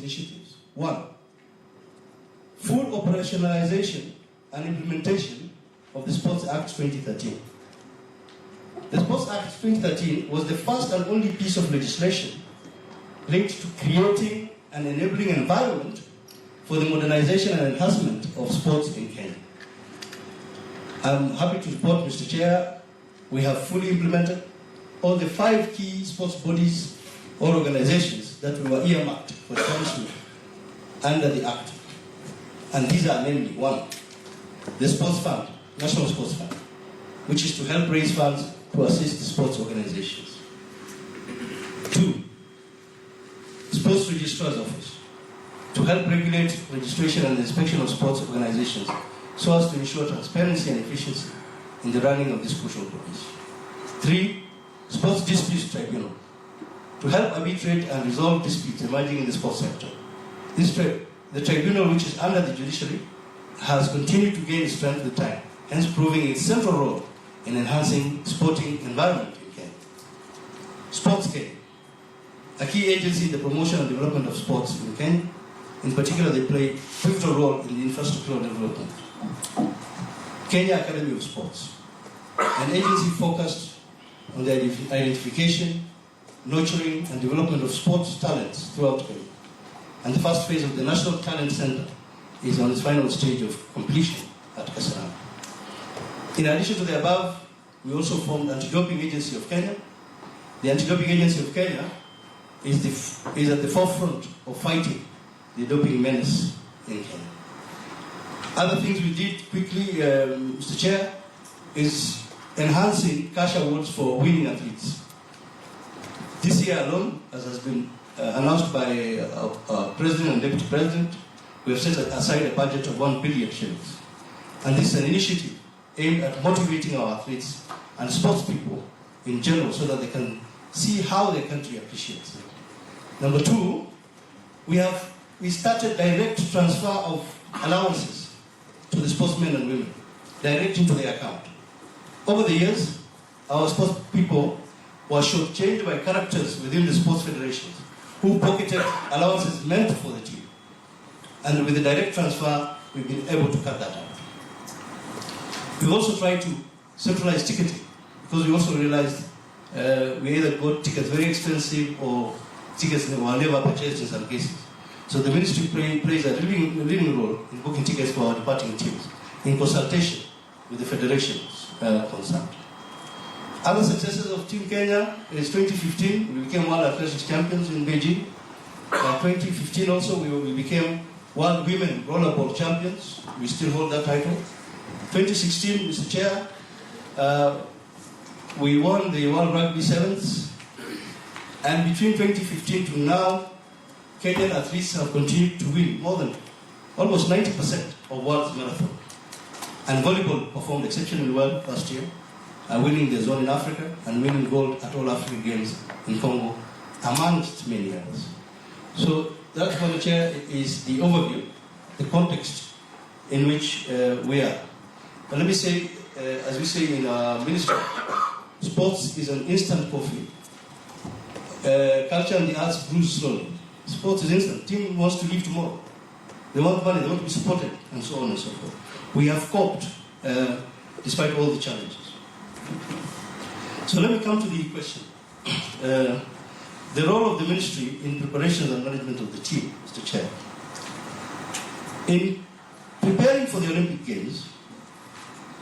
initiatives. One, full operationalization and implementation of the Sports Act 2013. The Sports Act 2013 was the first and only piece of legislation linked to creating an enabling environment for the modernization and enhancement of sports in Kenya. I'm happy to report, Mr. Chair, we have fully implemented all the 5 key sports bodies or organizations that were earmarked for establishment under the Act. And these are namely: 1, the Sports Fund, National Sports Fund, which is to help raise funds to assist the sports organizations. 2, Sports Registrar's Office, to help regulate registration and inspection of sports organizations so as to ensure transparency and efficiency in the running of these crucial bodies. 3, Sports Disputes Tribunal, to help arbitrate and resolve disputes emerging in the sports sector. The tribunal, which is under the judiciary, has continued to gain strength with time, hence proving its central role in enhancing sporting environment in Kenya. Sports Kenya, a key agency in the promotion and development of sports in Kenya. In particular, they play a pivotal role in the infrastructural development. Kenya Academy of Sports, an agency focused on the identification, nurturing, and development of sports talents throughout Kenya. And the first phase of the National Talent Center is on its final stage of completion at Kasarani. In addition to the above, we also formed the Anti-Doping Agency of Kenya. The Anti-Doping Agency of Kenya is at the forefront of fighting the doping menace in Kenya. Other things we did quickly, Mr. Chair, is enhancing cash awards for winning athletes. This year alone, as has been announced by our President and Deputy President, we have set aside a budget of 1 billion shillings. And this is an initiative aimed at motivating our athletes and sports people in general so that they can see how their country appreciates them. Number 2, we started direct transfer of allowances to the sportsmen and women, direct into their account. Over the years, our sports people were shortchanged by characters within the sports federations who pocketed allowances meant for the team. And with the direct transfer, we've been able to cut that out. We've also tried to centralize ticketing, because we also realized we either got tickets very expensive or tickets that were never purchased in some cases. So the ministry plays a leading role in booking tickets for our departing teams in consultation with the federations concerned. Other successes of Team Kenya is 2015, we became World Athletics Champions in Beijing. 2015 also, we became World Women Rollerball Champions. We still hold that title. 2016, Mr. Chair, we won the World Rugby Sevens. And between 2015 to now, Kenyan athletes have continued to win more than almost 90% of World Marathon. And volleyball performed exceptionally well last year, winning the zone in Africa and winning gold at all African Games in Congo, amongst many others. So that, Mr. Chair, is the overview, the context in which we are. But let me say, as we say in our ministry, sports is an instant coffee. Culture and the arts brew slowly. Sports is instant. Team wants to leave tomorrow. They want money, they want to be supported, and so on and so forth. We have coped despite all the challenges. So let me come to the question. The role of the ministry in preparation and management of the team, Mr. Chair. In preparing for the Olympic Games,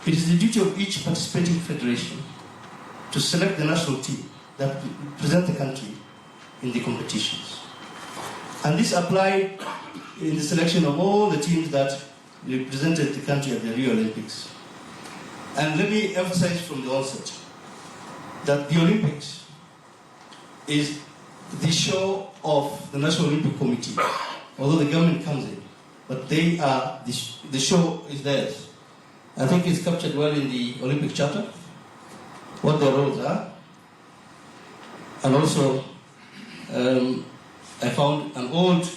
it is the duty of each participating federation to select the national team that represent the country in the competitions. And this applied in the selection of all the teams that represented the country at the Rio Olympics. And let me emphasize from the onset that the Olympics is the show of the National Olympic Committee, although the government comes in, but they are, the show is theirs. I think it's captured well in the Olympic Charter, what their roles are. And also, I found an old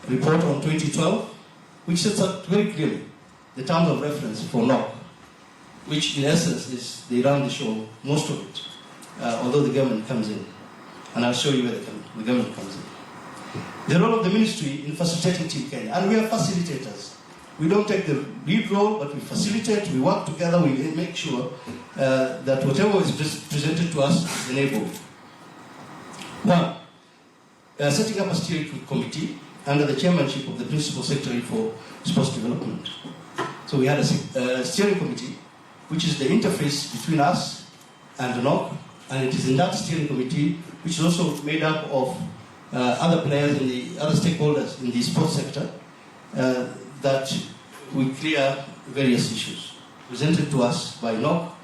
report on 2012, which sets out very clearly the terms of reference for NOCK, which in essence is they run the show, most of it, although the government comes in. And I'll show you where the government comes in. The role of the ministry in facilitating Team Kenya, and we are facilitators. We don't take the lead role, but we facilitate, we work together, we make sure that whatever is presented to us is enabled. One, setting up a steering committee under the chairmanship of the Principal Secretary for Sports Development. So we had a steering committee, which is the interface between us and the NOCK, and it is in that steering committee, which is also made up of other players in the other stakeholders in the sports sector, that we clear various issues presented to us by NOCK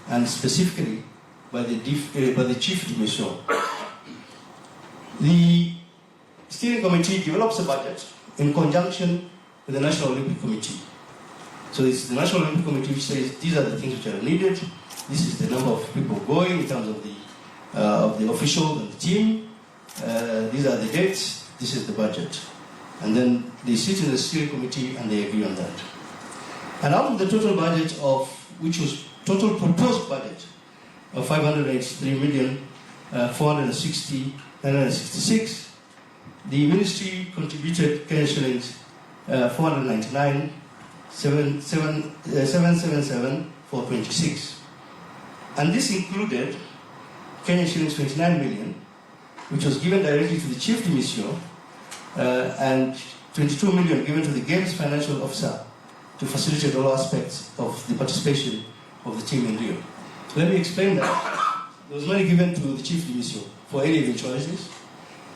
and specifically by the chief division. The steering committee develops a budget in conjunction with the National Olympic Committee. So it's the National Olympic Committee which says these are the things which are needed. This is the number of people going in terms of the officials and the team. These are the dates. This is the budget. And then they sit in the steering committee and they agree on that. And out of the total budget of, which was total proposed budget of 583,466, the ministry contributed Kenya shillings 499,777,426. And this included Kenya shillings 29 million, which was given directly to the chief de mission, and 22 million given to the Games Financial Officer to facilitate all aspects of the participation of the team in Rio. Let me explain that. There was money given to the chief de mission for any eventualities.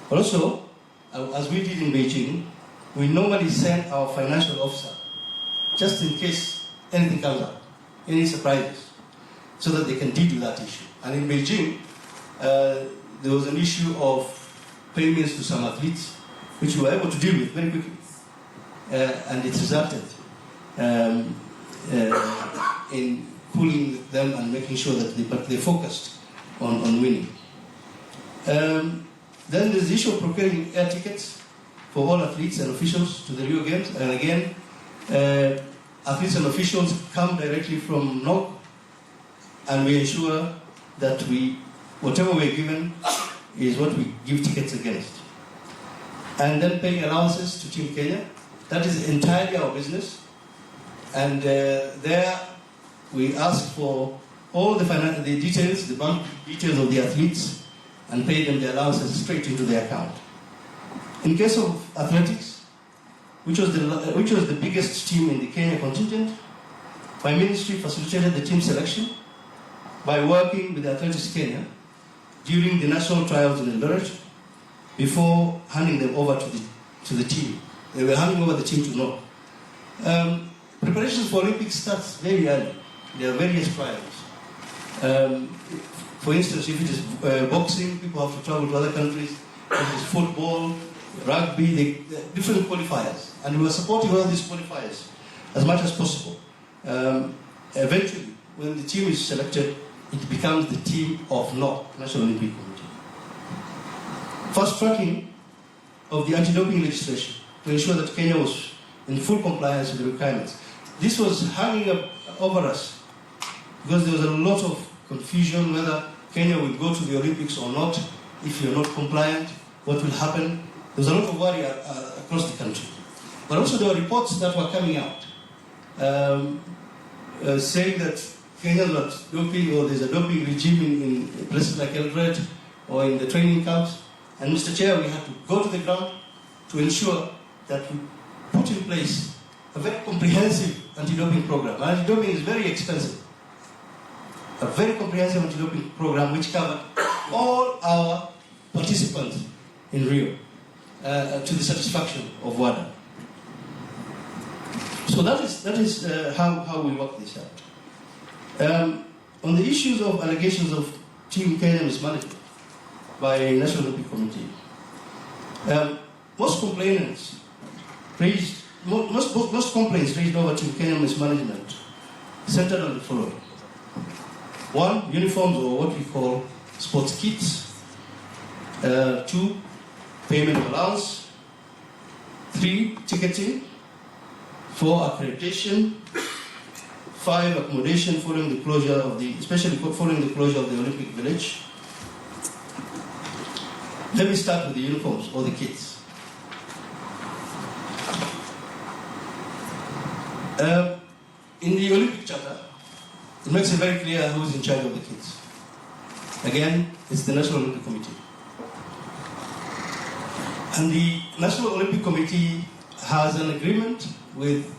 But also, as we did in Beijing, we normally send our financial officer just in case anything comes up, any surprises, so that they can deal with that issue. And in Beijing, there was an issue of payments to some athletes, which we were able to deal with very quickly. And it resulted in pulling them and making sure that they focused on winning. Then there's the issue of procuring air tickets for all athletes and officials to the Rio Games. And again, athletes and officials come directly from NOCK, and we ensure that whatever we're given is what we give tickets against. And then paying allowances to Team Kenya. That is entirely our business. And there we ask for all the details, the bank details of the athletes, and pay them the allowances straight into their account. In case of athletics, which was the biggest team in the Kenya contingent, my ministry facilitated the team selection by working with Athletics Kenya during the national trials in Eldoret before handing them over to the team. They were handing over the team to NOCK. Preparations for Olympics starts very early. There are various trials. For instance, if it is boxing, people have to travel to other countries. If it is football, rugby, different qualifiers. And we are supporting all these qualifiers as much as possible. Eventually, when the team is selected, it becomes the team of NOCK, National Olympic Committee. Fast tracking of the anti-doping legislation to ensure that Kenya was in full compliance with the requirements. This was hanging up over us because there was a lot of confusion whether Kenya will go to the Olympics or not. If you're not compliant, what will happen? There was a lot of worry across the country. But also there were reports that were coming out saying that Kenya is not doping, or there's a doping regime in places like Eldoret or in the training camps. And Mr. Chair, we had to go to the ground to ensure that we put in place a very comprehensive anti-doping program. Anti-doping is very expensive. A very comprehensive anti-doping program which covered all our participants in Rio to the satisfaction of WADA. So that is how we work this out. On the issues of allegations of Team Kenya mismanagement by National Olympic Committee, most complaints raised over Team Kenya mismanagement centered on the following: 1, uniforms, or what we call sports kits. 2, payment of allowance. 3, ticketing. 4, accreditation. 5, accommodation following the closure of especially following the closure of the Olympic Village. Let me start with the uniforms or the kits. In the Olympic Charter, it makes it very clear who is in charge of the kids. Again, it's the National Olympic Committee. And the National Olympic Committee has an agreement with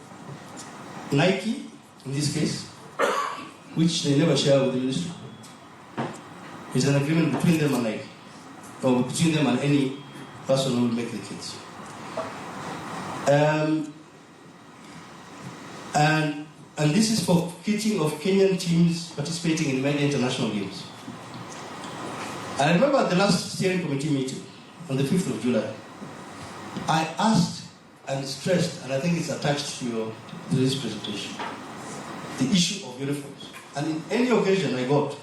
Nike, in this case, which they never share with the ministry. It's an agreement between them and Nike, or between them and any person who will make the kits. And this is for kitting of Kenyan teams participating in many international games. I remember at the last steering committee meeting on the 5th of July, I asked and stressed, and I think it's attached to this presentation, the issue of uniforms. And in any occasion I got,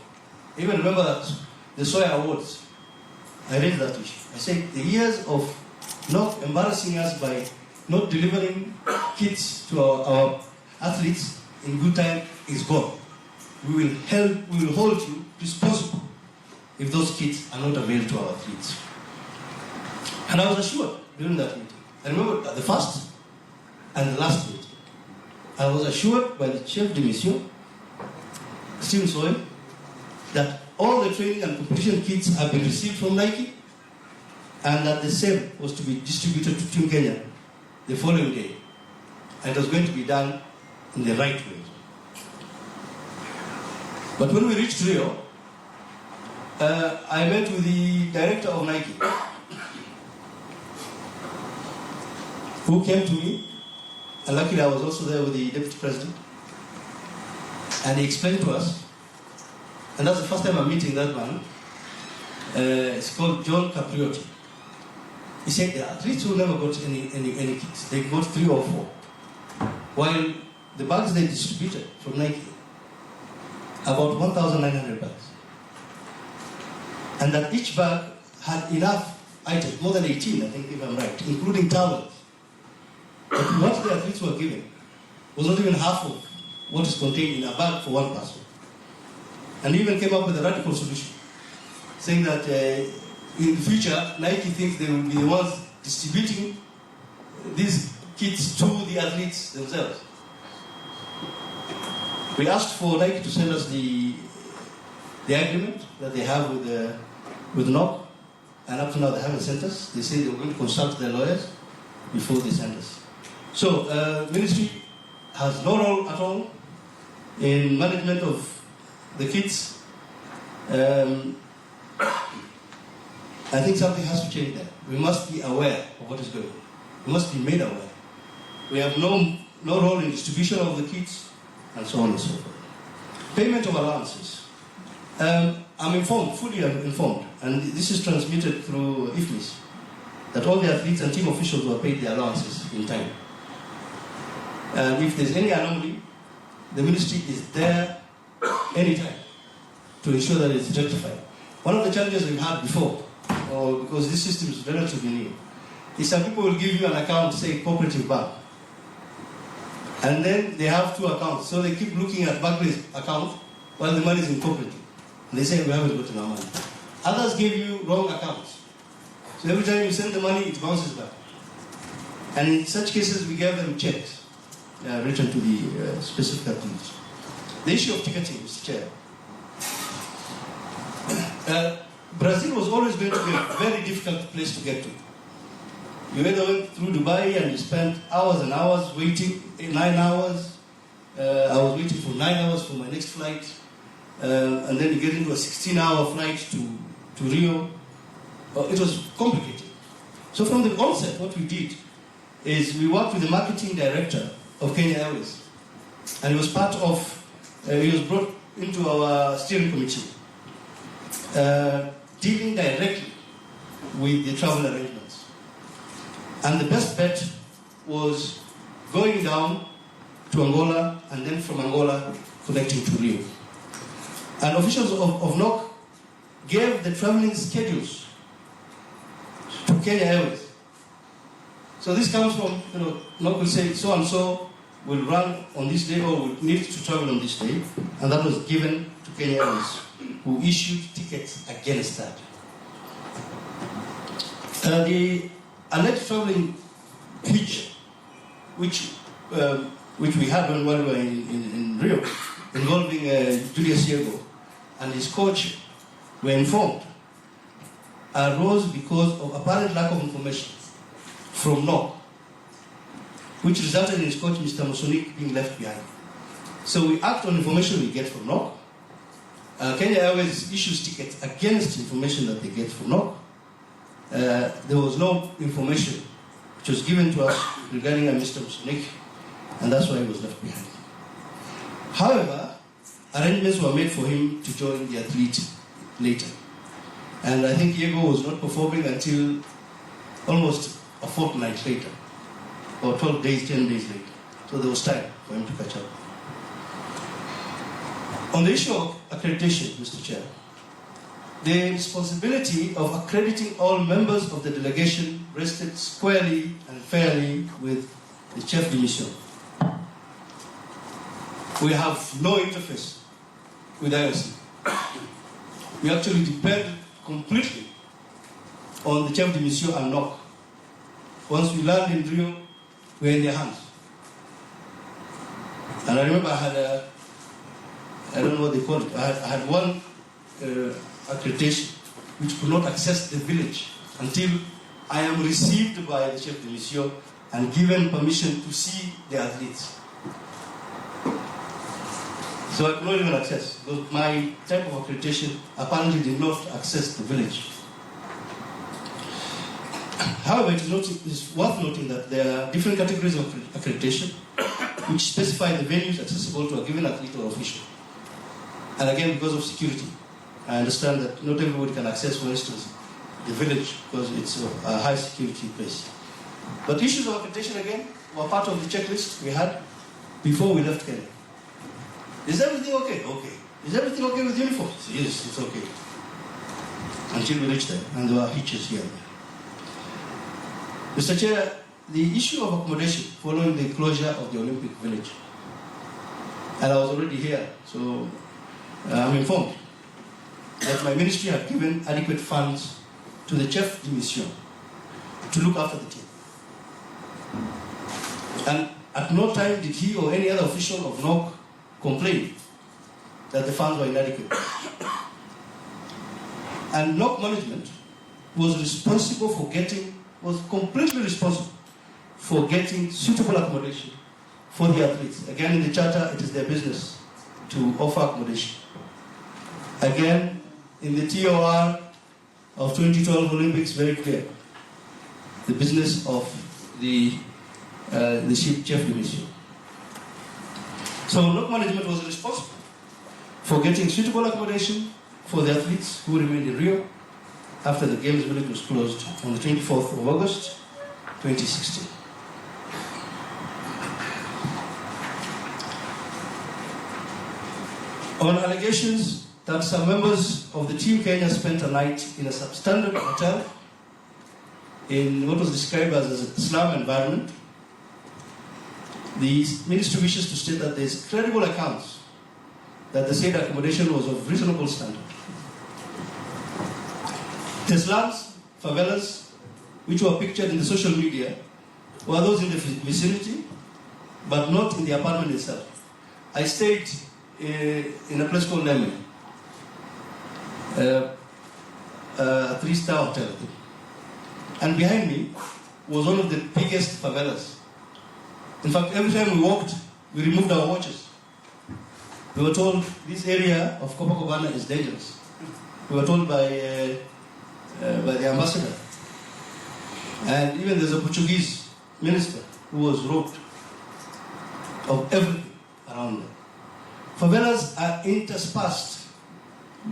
I even remember that the Soya Awards, I raised that issue. I said the years of not embarrassing us by not delivering kits to our athletes in good time is gone. We will hold you responsible if those kits are not available to our athletes. And I was assured during that meeting. I remember at the first and the last meeting, I was assured by the chef de mission, Stephen Soy, that all the training and competition kits have been received from Nike, and that the same was to be distributed to Team Kenya the following day. And it was going to be done in the right way. But when we reached Rio, I met with the director of Nike, who came to me, and luckily I was also there with the deputy president, and he explained to us, and that's the first time I'm meeting that man. It's called John Capriotti. He said the athletes who never got any kits, they got 3 or 4. While the bags they distributed from Nike, about 1,900 bags. And that each bag had enough items, more than 18, I think, if I'm right, including towels. But what the athletes were given was not even half of what is contained in a bag for one person. And he even came up with a radical solution, saying that in the future, Nike thinks they will be the ones distributing these kits to the athletes themselves. We asked for Nike to send us the agreement that they have with NOCK, and up to now they haven't sent us. They say they were going to consult their lawyers before they send us. So, ministry has no role at all in management of the kits. I think something has to change there. We must be aware of what is going on. We must be made aware. We have no role in distribution of the kits, and so on and so forth. Payment of allowances. I'm informed, fully informed, and this is transmitted through IFMIS, that all the athletes and team officials were paid their allowances in time. And if there's any anomaly, the ministry is there anytime to ensure that it's rectified. One of the challenges we've had before, because this system is relatively new, is some people will give you an account, say cooperative bank, and then they have 2 accounts, so they keep looking at Barclays account while the money is in cooperative. And they say we haven't gotten our money. Others give you wrong accounts, so every time you send the money, it bounces back. And in such cases, we give them checks written to the specific accounts. The issue of ticketing, Mr. Chair. Brazil was always going to be a very difficult place to get to. You either went through Dubai and you spent hours and hours waiting, 9 hours. I was waiting for 9 hours for my next flight. And then you get into a 16-hour flight to Rio. It was complicated. So from the onset, what we did is we worked with the marketing director of Kenya Airways. And he was part of, he was brought into our steering committee, dealing directly with the travel arrangements. And the best bet was going down to Angola, and then from Angola connecting to Rio. And officials of NOCK gave the traveling schedules to Kenya Airways. So this comes from, NOCK will say so and so will run on this day or will need to travel on this day, and that was given to Kenya Airways, who issued tickets against that. The alleged traveling hitch, which which we had when we were in Rio, involving Julius Diego and his coach, were informed, arose because of apparent lack of information from NOCK, which resulted in his coach, Mr. Musunik, being left behind. So we act on information we get from NOCK. Kenya Airways issues tickets against information that they get from NOCK. There was no information which was given to us regarding Mr. Musunik, and that's why he was left behind. However, arrangements were made for him to join the athlete later. And I think Diego was not performing until almost a fortnight later, or 12 days, 10 days later. So there was time for him to catch up. On the issue of accreditation, Mr. Chair, the responsibility of accrediting all members of the delegation rested squarely and fairly with the chef de mission. We have no interface with IOC. We actually depend completely on the chef de mission and NOCK. Once we land in Rio, we're in their hands. And I remember I had I don't know what they call it, I had one accreditation which could not access the village until I am received by the chef de mission and given permission to see the athletes. So I could not even access, because my type of accreditation apparently did not access the village. However, it's worth noting that there are different categories of accreditation which specify the venues accessible to a given athlete or official. And again, because of security, I understand that not everybody can access, for instance, the village because it's a high security place. But issues of accreditation, again, were part of the checklist we had before we left Kenya. Is everything okay? Okay. Is everything okay with uniforms? Yes, it's okay. Until we reached there, and there were hitches here and there. Mr. Chair, the issue of accommodation following the closure of the Olympic Village, and I was already here, so I'm informed that my ministry had given adequate funds to the chef de mission to look after the team. And at no time did he or any other official of NOCK complain that the funds were inadequate. And NOCK management was completely responsible for getting suitable accommodation for the athletes. Again, in the charter, it is their business to offer accommodation. Again, in the TOR of 2012 Olympics, very clear. The business of the chef de mission. So NOCK management was responsible for getting suitable accommodation for the athletes who remained in Rio after the Games Village was closed on the 24th of August, 2016. On allegations that some members of the Team Kenya spent a night in a substandard hotel in what was described as a slum environment, the ministry wishes to state that there is credible accounts that the said accommodation was of reasonable standard. The slums, favelas, which were pictured in the social media, were those in the vicinity, but not in the apartment itself. I stayed in a place called Nemi, a 3-star hotel. And behind me was one of the biggest favelas. In fact, every time we walked, we removed our watches. We were told this area of Copacabana is dangerous. We were told by the ambassador. And even there's a Portuguese minister who was robbed of everything around them. Favelas are interspersed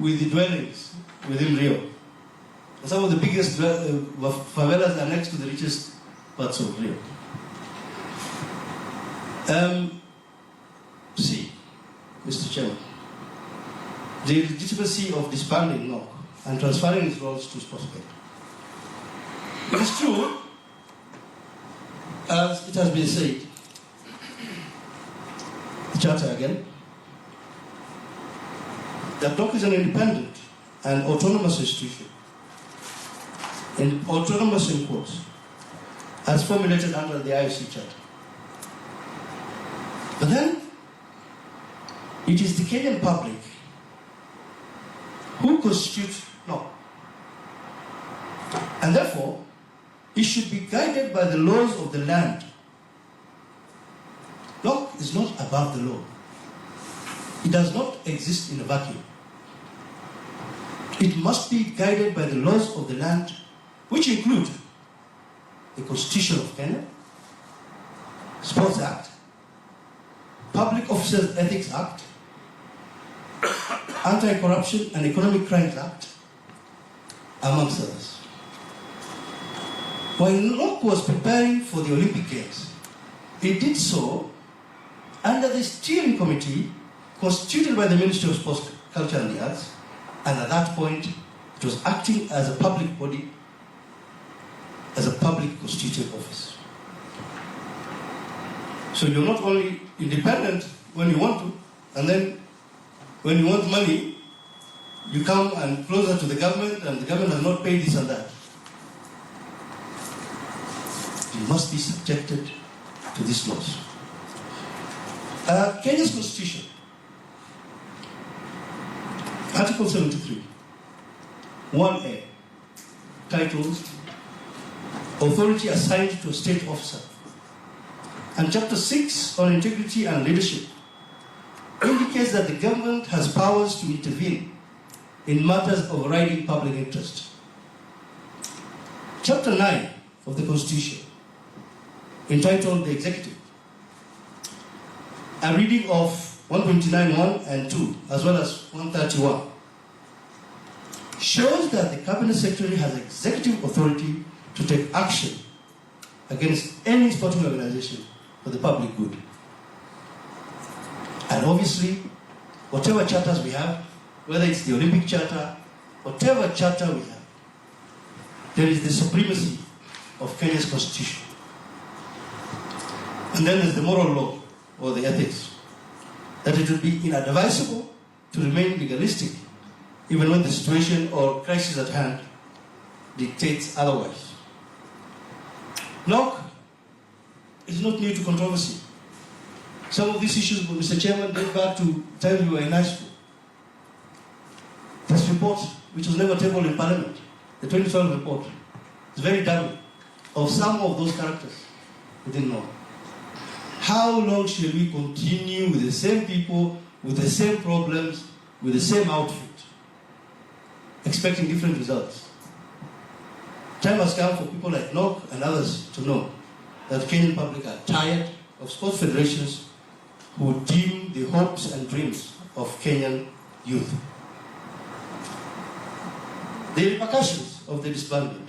with the dwellings within Rio. And some of the biggest favelas are next to the richest parts of Rio. See, Mr. Chairman, the legitimacy of disbanding NOCK and transferring its roles to prospect. It is true, as it has been said, the Charter again, that NOCK is an independent and autonomous institution, and autonomous in quotes, as formulated under the IOC Charter. But then, it is the Kenyan public who constitute NOCK. And therefore, it should be guided by the laws of the land. NOCK is not above the law. It does not exist in a vacuum. It must be guided by the laws of the land, which include the Constitution of Kenya, Sports Act, Public Officers Ethics Act, Anti-Corruption and Economic Crimes Act, amongst others. While NOCK was preparing for the Olympic Games, it did so under the steering committee constituted by the Ministry of Sports, Culture and the Arts, and at that point, it was acting as a public body, as a public constituted office. So you're not only independent when you want to, and then when you want money, you come and closer to the government, and the government has not paid this and that. You must be subjected to these laws. Kenya's Constitution, Article 73, 1A, titled Authority Assigned to a State Officer, and Chapter 6 on Integrity and Leadership indicates that the government has powers to intervene in matters overriding public interest. Chapter 9 of the Constitution, entitled The Executive, a reading of 129.1 and 2, as well as 131, shows that the Cabinet Secretary has executive authority to take action against any sporting organization for the public good. And obviously, whatever charters we have, whether it's the Olympic Charter, whatever charter we have, there is the supremacy of Kenya's Constitution. And then there's the moral law, or the ethics, that it would be inadvisable to remain legalistic even when the situation or crisis at hand dictates otherwise. NOCK is not new to controversy. Some of these issues, Mr. Chairman, date back to time we were in high school. This report, which was never tabled in Parliament, the 2012 report, is very damning of some of those characters within NOCK. How long shall we continue with the same people, with the same problems, with the same outfit, expecting different results? Time has come for people like NOCK and others to know that the Kenyan public are tired of sports federations who dim the hopes and dreams of Kenyan youth. The repercussions of the disbandment.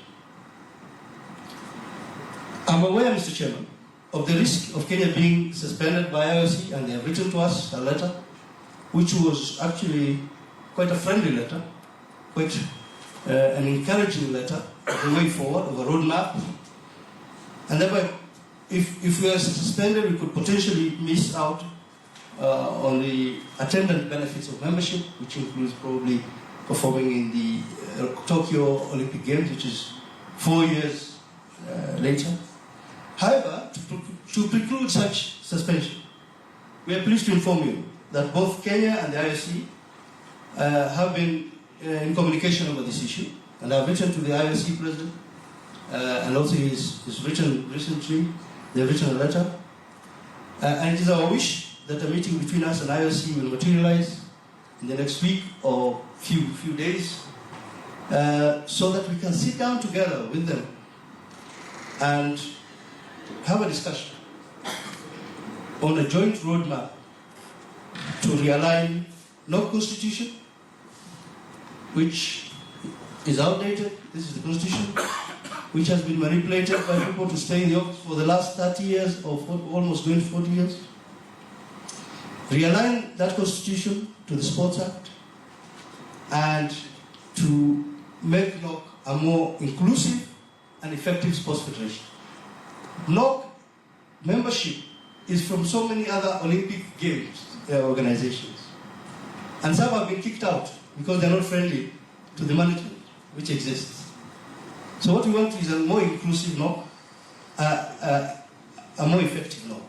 I'm aware, Mr. Chairman, of the risk of Kenya being suspended by IOC, and they have written to us a letter, which was actually quite a friendly letter, quite an encouraging letter of the way forward, of a roadmap. And thereby, if we are suspended, we could potentially miss out on the attendant benefits of membership, which includes probably performing in the Tokyo Olympic Games, which is 4 years later. However, to preclude such suspension, we are pleased to inform you that both Kenya and the IOC have been in communication over this issue, and I have written to the IOC president, and also he's written recently, they've written a letter, and it is our wish that a meeting between us and IOC will materialize in the next week or few days, so that we can sit down together with them and have a discussion on a joint roadmap to realign NOCK constitution, which is outdated. This is the constitution, which has been manipulated by people to stay in the office for the last 30 years or almost going 40 years. Realign that constitution to the Sports Act and to make NOCK a more inclusive and effective sports federation. NOCK membership is from so many other Olympic Games organizations. And some have been kicked out because they're not friendly to the management which exists. So what we want is a more inclusive NOCK, a more effective NOCK.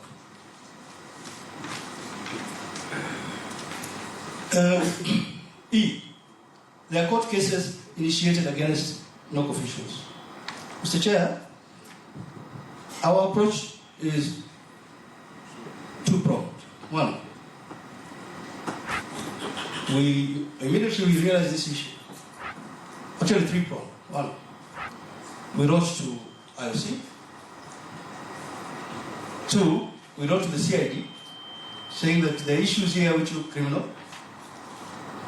E. There are court cases initiated against NOCK officials. Mr. Chair, our approach is two-pronged. One, we immediately realized this issue. Actually, three-pronged. One, we wrote to IOC. Two, we wrote to the CID saying that the issues here which look criminal,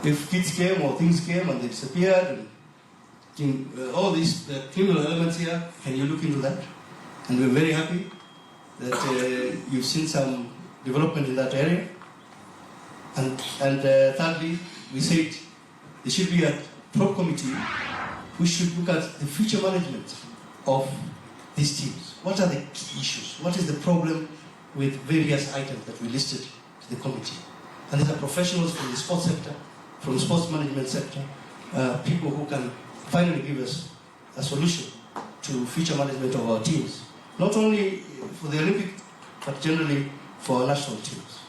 if kids came or things came and they disappeared, and all these criminal elements here, can you look into that? And we're very happy that you've seen some development in that area. And thirdly, we said there should be a top committee which should look at the future management of these teams. What are the key issues? What is the problem with various items that we listed to the committee? And these are professionals from the sports sector, from the sports management sector, people who can finally give us a solution to future management of our teams. Not only for the Olympic, but generally for our national teams.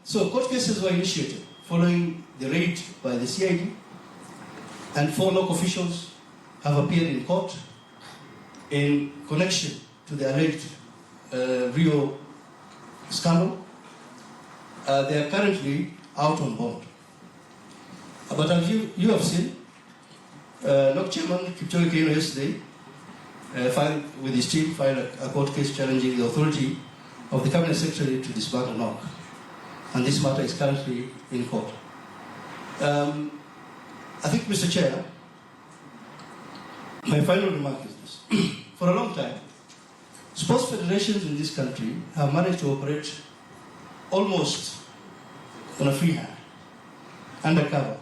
So court cases were initiated following the raid by the CID, and 4 local officials have appeared in court in connection to the alleged Rio scandal. They are currently out on bond. But as you have seen, NOCK Chairman Kipchoge Keino yesterday filed with his team a court case challenging the authority of the Cabinet Secretary to disband the NOCK. And this matter is currently in court. I think, Mr. Chair, my final remark is this. For a long time, sports federations in this country have managed to operate almost on a free hand, undercover,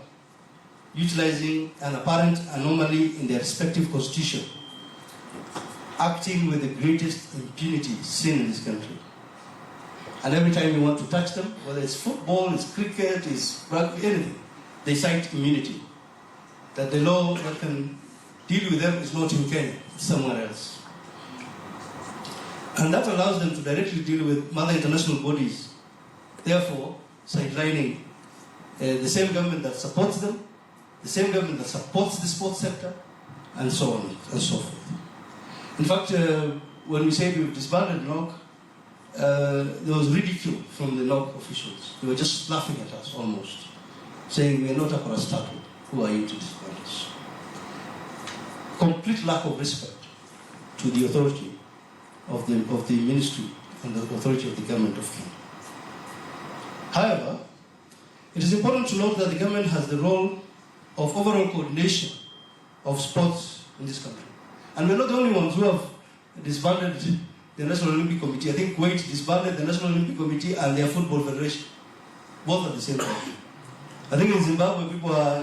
utilizing an apparent anomaly in their respective constitution, acting with the greatest impunity seen in this country. And every time you want to touch them, whether it's football, it's cricket, it's rugby, anything, they cite immunity. That the law that can deal with them is not in Kenya, it's somewhere else. And that allows them to directly deal with other international bodies, therefore sidelining the same government that supports them, the same government that supports the sports sector, and so on and so forth. In fact, when we say we've disbanded NOCK, there was ridicule from the NOCK officials. They were just laughing at us almost, saying we are not a parastatal. Who are you to disband us? Complete lack of respect to the authority of the ministry and the authority of the government of Kenya. However, it is important to note that the government has the role of overall coordination of sports in this country. And we're not the only ones who have disbanded the National Olympic Committee. I think Kuwait disbanded the National Olympic Committee and their football federation, both at the same time. I think in Zimbabwe people are